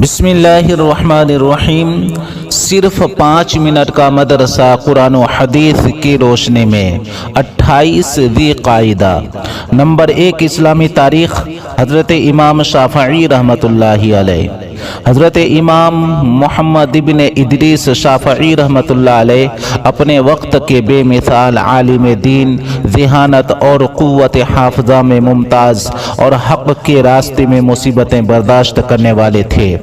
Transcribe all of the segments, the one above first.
بسم اللہ الرحمن الرحیم۔ صرف 5 منٹ کا مدرسہ قرآن و حدیث کی روشنی میں 28 ذی قاعدہ۔ نمبر 1، اسلامی تاریخ۔ حضرت امام شافعی رحمۃ اللہ علیہ، حضرت امام محمد ابن ادریس شافعی رحمۃ اللہ علیہ اپنے وقت کے بے مثال عالم دین، ذہانت اور قوت حافظہ میں ممتاز اور حق کے راستے میں مصیبتیں برداشت کرنے والے تھے۔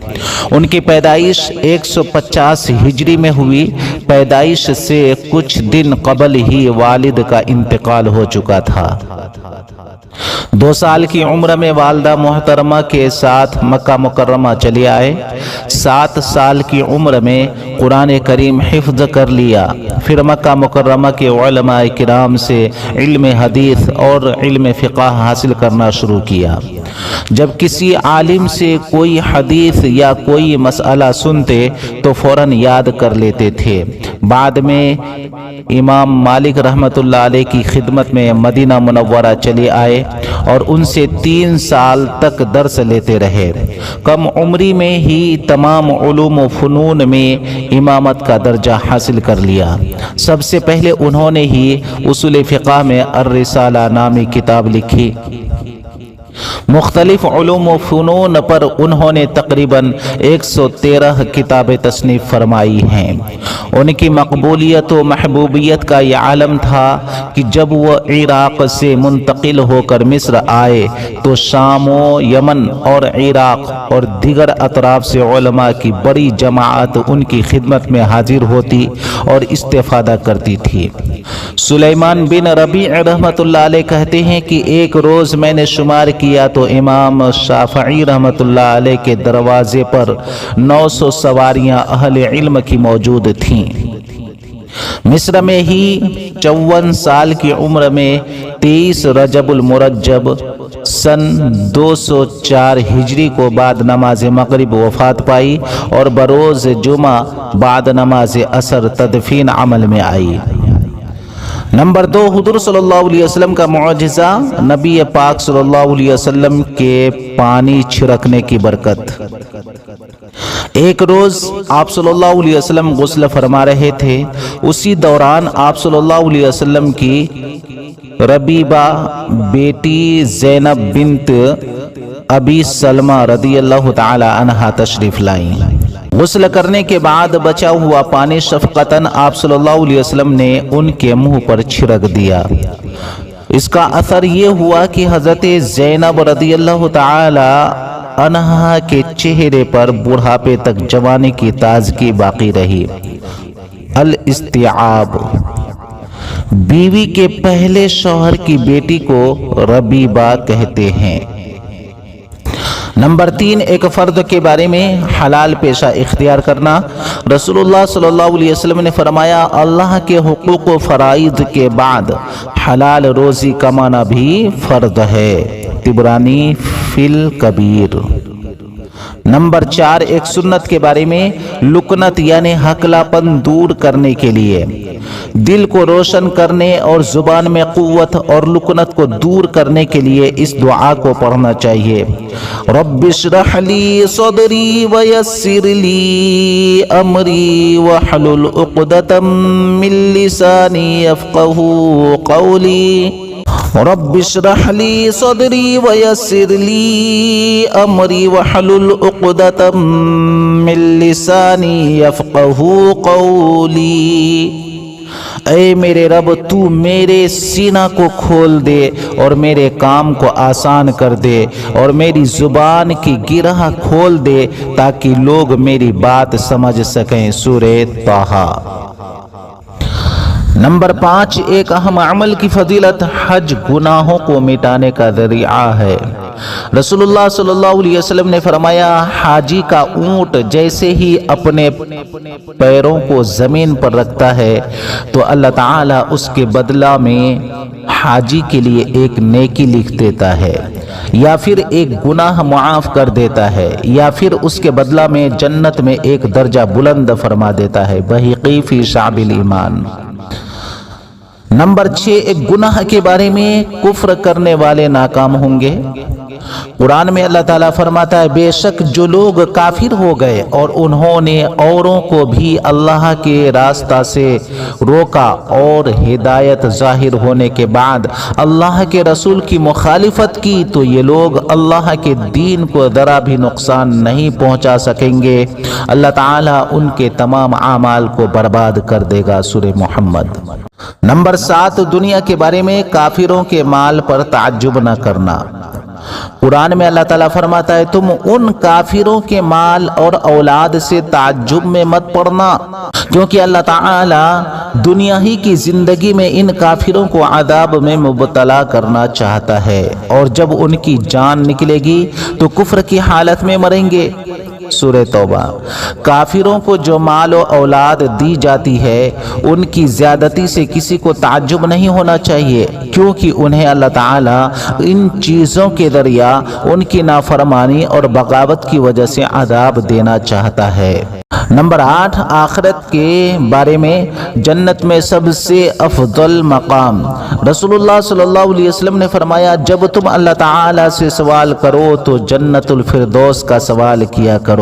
ان کی پیدائش 150 ہجری میں ہوئی۔ پیدائش سے کچھ دن قبل ہی والد کا انتقال ہو چکا تھا۔ 2 سال کی عمر میں والدہ محترمہ کے ساتھ مکہ مکرمہ چلے آئے۔ 7 سال کی عمر میں قرآن کریم حفظ کر لیا۔ پھر مکہ مکرمہ کے علماء کرام سے علم حدیث اور علم فقہ حاصل کرنا شروع کیا۔ جب کسی عالم سے کوئی حدیث یا کوئی مسئلہ سنتے تو فوراً یاد کر لیتے تھے۔ بعد میں امام مالک رحمۃ اللہ علیہ کی خدمت میں مدینہ منورہ چلے آئے اور ان سے 3 سال تک درس لیتے رہے۔ کم عمری میں ہی تمام علوم و فنون میں امامت کا درجہ حاصل کر لیا۔ سب سے پہلے انہوں نے ہی اصول فقہ میں الرسالہ نامی کتاب لکھی۔ مختلف علوم و فنون پر انہوں نے تقریباً 113 کتابیں تصنیف فرمائی ہیں۔ ان کی مقبولیت و محبوبیت کا یہ عالم تھا کہ جب وہ عراق سے منتقل ہو کر مصر آئے تو شام و یمن اور عراق اور دیگر اطراف سے علماء کی بڑی جماعت ان کی خدمت میں حاضر ہوتی اور استفادہ کرتی تھی۔ سلیمان بن ربیع رحمۃ اللہ علیہ کہتے ہیں کہ ایک روز میں نے شمار کیا تو امام شافعی رحمۃ اللہ علیہ کے دروازے پر 900 سواریاں اہل علم کی موجود تھیں۔ مصر میں ہی 54 سال کی عمر میں 23 رجب المرجب سن 204 ہجری کو بعد نماز مغرب وفات پائی اور بروز جمعہ بعد نماز عصر تدفین عمل میں آئی۔ نمبر 2، حضور صلی اللہ علیہ وسلم کا معجزہ، نبی پاک صلی اللہ علیہ وسلم کے پانی چھڑکنے کی برکت۔ ایک روز آپ صلی اللہ علیہ وسلم غسل فرما رہے تھے۔ اسی دوران آپ صلی اللہ علیہ وسلم کی ربیبہ بیٹی زینب بنت ابی سلمہ رضی اللہ تعالی عنہا تشریف لائیں۔ غسل کرنے کے بعد بچا ہوا پانی شفقتاً آپ صلی اللہ علیہ وسلم نے ان کے منہ پر چھڑک دیا۔ اس کا اثر یہ ہوا کہ حضرت زینب رضی اللہ تعالی عنہا کے چہرے پر بڑھاپے تک جوانی کی تازگی باقی رہی۔ الاستیعاب، بیوی کے پہلے شوہر کی بیٹی کو ربیبہ کہتے ہیں۔ نمبر 3، ایک فرد کے بارے میں حلال پیشہ اختیار کرنا۔ رسول اللہ صلی اللہ علیہ وسلم نے فرمایا، اللہ کے حقوق و فرائض کے بعد حلال روزی کمانا بھی فرض ہے۔ طبرانی فی الکبیر۔ نمبر 4، ایک سنت کے بارے میں لکنت یعنی ہکلا پن دور کرنے کے لیے، دل کو روشن کرنے اور زبان میں قوت اور لکنت کو دور کرنے کے لیے اس دعا کو پڑھنا چاہیے۔ رب اشرح لی صدری ویسر لی امری واحلل عقدۃ من لسانی یفقہوا قولی۔ رب اشرح لی صدری ویسر لی امری واحلل عقدۃ من لسانی یفقہوا قولی۔ اے میرے رب، تو میرے سینہ کو کھول دے اور میرے کام کو آسان کر دے اور میری زبان کی گرہ کھول دے تاکہ لوگ میری بات سمجھ سکیں۔ سورہ طٰہٰ۔ نمبر 5، ایک اہم عمل کی فضیلت، حج گناہوں کو مٹانے کا ذریعہ ہے۔ رسول اللہ صلی اللہ علیہ وسلم نے فرمایا، حاجی کا اونٹ جیسے ہی اپنے پیروں کو زمین پر رکھتا ہے تو اللہ تعالیٰ اس کے بدلہ میں حاجی کے لیے ایک نیکی لکھ دیتا ہے، یا پھر ایک گناہ معاف کر دیتا ہے، یا پھر اس کے بدلہ میں جنت میں ایک درجہ بلند فرما دیتا ہے۔ بہقی فی شعب الایمان۔ نمبر 6، ایک گناہ کے بارے میں کفر کرنے والے ناکام ہوں گے۔ قرآن میں اللہ تعالیٰ فرماتا ہے بے شک جو لوگ کافر ہو گئے اور انہوں نے اوروں کو بھی اللہ کے راستہ سے روکا اور ہدایت ظاہر ہونے کے بعد اللہ کے رسول کی مخالفت کی تو یہ لوگ اللہ کے دین کو ذرا بھی نقصان نہیں پہنچا سکیں گے، اللہ تعالیٰ ان کے تمام اعمال کو برباد کر دے گا۔ سورہ محمد۔ نمبر 7، دنیا کے بارے میں کافروں کے مال پر تعجب نہ کرنا۔ قرآن میں اللہ تعالیٰ فرماتا ہے تم ان کافروں کے مال اور اولاد سے تعجب میں مت پڑنا، کیونکہ اللہ تعالیٰ دنیا ہی کی زندگی میں ان کافروں کو عذاب میں مبتلا کرنا چاہتا ہے، اور جب ان کی جان نکلے گی تو کفر کی حالت میں مریں گے۔ سورہ توبہ۔ کافروں کو جو مال و اولاد دی جاتی ہے ان کی زیادتی سے کسی کو تعجب نہیں ہونا چاہیے، کیونکہ انہیں اللہ تعالیٰ ان چیزوں کے ذریعہ ان کی نافرمانی اور بغاوت کی وجہ سے عذاب دینا چاہتا ہے۔ نمبر 8، آخرت کے بارے میں جنت میں سب سے افضل مقام۔ رسول اللہ صلی اللہ علیہ وسلم نے فرمایا جب تم اللہ تعالیٰ سے سوال کرو تو جنت الفردوس کا سوال کیا کرو،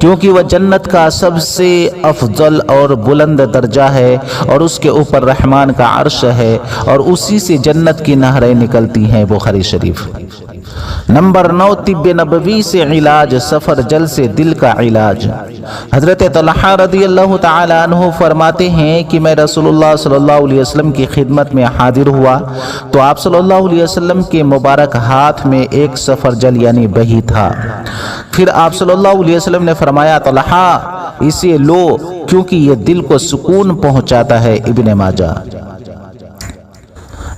کیونکہ وہ جنت کا سب سے افضل اور بلند درجہ ہے، اور اس کے اوپر رحمان کا عرش ہے، اور اسی سے جنت کی نہریں نکلتی ہیں۔ بخاری شریف۔ نمبر 9، طب نبوی سے علاج، سفر جل سے دل کا علاج۔ حضرت طلحہ رضی اللہ تعالی عنہ فرماتے ہیں کہ میں رسول اللہ صلی اللہ علیہ وسلم کی خدمت میں حاضر ہوا تو آپ صلی اللہ علیہ وسلم کے مبارک ہاتھ میں ایک سفر جل یعنی بہی تھا۔ پھر آپ صلی اللہ علیہ وسلم نے فرمایا طلحہ اسے لو کیونکہ یہ دل کو سکون پہنچاتا ہے۔ ابن ماجہ۔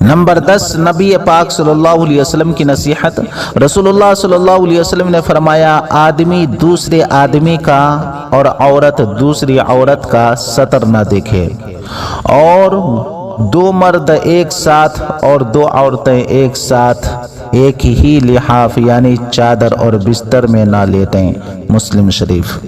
نمبر 10، نبی پاک صلی اللہ علیہ وسلم کی نصیحت۔ رسول اللہ صلی اللہ علیہ وسلم نے فرمایا آدمی دوسرے آدمی کا اور عورت دوسری عورت کا سطر نہ دیکھے، اور دو مرد ایک ساتھ اور دو عورتیں ایک ساتھ ایک ہی لحاف یعنی چادر اور بستر میں نہ لیٹیں۔ مسلم شریف۔